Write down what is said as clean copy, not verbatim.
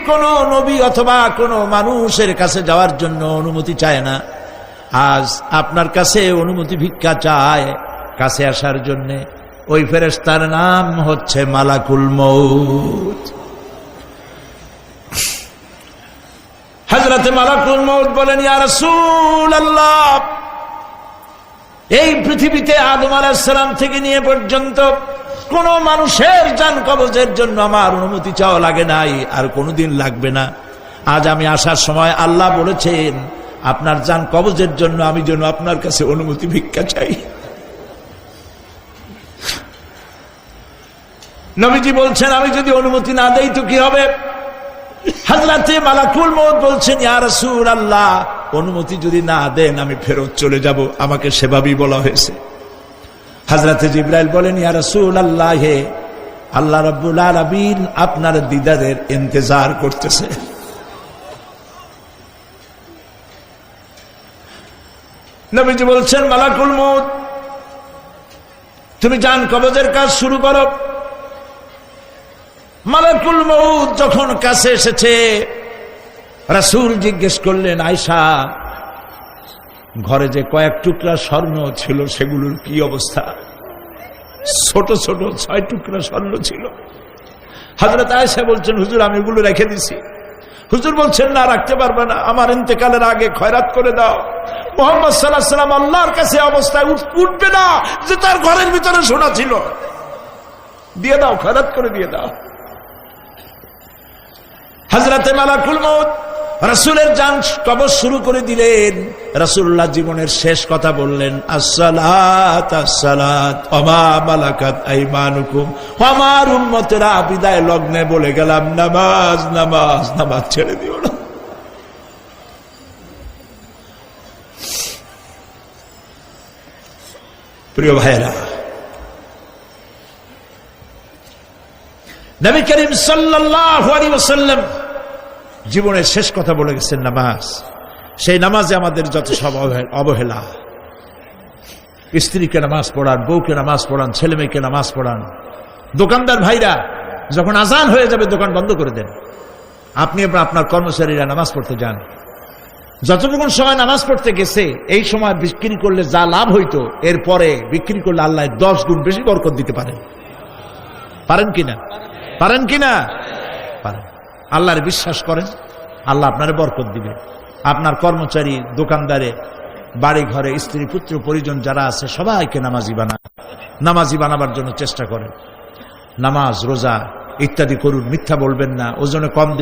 কোন নবী অথবা কোন মানুষের কাছে যাওয়ার জন্য অনুমতি চায় না। আজ আপনার কাছে অনুমতি ভিক্ষা চায় কাছে আসার জন্য। ওই ফেরেশতার নাম হচ্ছে মালাকুল মউত। হযরতে মালাকুল মউত বলেন, ইয়া রাসূলুল্লাহ, এই পৃথিবীতে আদম আলাইহিস সালাম থেকে নিয়ে পর্যন্ত কোন মানুষের জান কবজের জন্য আমার অনুমতি চাওয়া লাগে নাই, আর কোনদিন লাগবে না। আজ আমি আসার সময় আল্লাহ বলেছেন আপনার জান কবজের জন্য আমি যেন আপনার কাছে অনুমতি ভিক্ষা চাই। নবীজি বলছেন আমি যদি অনুমতি না দেই তো কি হবে? হযরতে মালাকুল মউত বলছেন, ইয়া রাসূলুল্লাহ, অনুমতি যদি না দেন আমি ফেরত চলে যাব। আমাকে সেভাবেই বলা হয়েছে। হযরতে জিবরাইল বলেন, ইয়া রাসূলুল্লাহ, হে আল্লাহ রাব্বুল আলামিন আপনার দিদারের ইন্তজার করতেছে। নবীজি বলছেন, মালাকুল মউত, তুমি জান কবজের কাজ শুরু করো। মালাকুল মউত যখন কাছে এসেছে, রাসূল জিজ্ঞেস করলেন, আয়েশা, ঘরে যে কয়েক টুকরা স্বর্ণ ছিল সেগুলোর কি অবস্থা? ছোট ছোট 6 টুকরা স্বর্ণ ছিল। হযরত আয়েশা বলছেন, হুজুর আমি এগুলো রেখে দিছি। হুজুর বলছেন, না, রাখতে পারবে না, আমার ইন্তেকালের আগে খয়রাত করে দাও। মুহাম্মদ সাল্লাল্লাহু আলাইহি ওয়াসাল্লাম আল্লাহর কাছে অবস্থায় উঠবে না যে তার ঘরের ভিতরে সোনা ছিল। দিয়ে দাও, খয়রাত করে দিয়ে দাও। হযরতে মালাকুল মউত রাসূলের জান কবজ শুরু করে দিলেন। রাসূলুল্লাহ জীবনের শেষ কথা বললেন, আসসালাত আসসালাত ওয়া মা মালাকাত আইমানুকুম। আমার উম্মতেরা বিদায় লগ্নে বলে গেলাম, নামাজ নামাজ নামাজ ছেড়ে দিও না। প্রিয় ভাইরা, নবী করিম সাল্লাল্লাহু আলাইহি ওয়াসাল্লাম জীবনের শেষ কথা বলে গেছেন নামাজ। সেই নামাজে আমাদের যত সব অবহেলা, স্ত্রীকে নামাজ পড়ান, বউকে নামাজ পড়ান, ছেলে মেয়েকে নামাজ পড়ান। দোকানদার ভাইরা যখন আজান হয়ে যাবে দোকান বন্ধ করে দেন। আপনি আপনার কর্মচারীরা নামাজ পড়তে যান। যতটুকু সময় নামাজ পড়তে গেছে এই সময় বিক্রি করলে যা লাভ হইতো এরপরে বিক্রি করলে আল্লাহ 10 গুণ বেশি বরকত দিতে পারেন। পারেন কিনা? পারেন কিনা? পারেন। আল্লাহর বিশ্বাস করেন, আল্লাহ আপনার বরকত দিবে। আপনার কর্মচারী, দোকানদারে, বাড়ি ঘরে স্ত্রী পুত্র পরিজন যারা আছে সবাইকে নামাজি বানান। নামাজি বানাবার জন্য চেষ্টা করেন। নামাজ রোজা ইত্যাদি করুন, মিথ্যা বলবেন না, ওজনে কম দিবেন।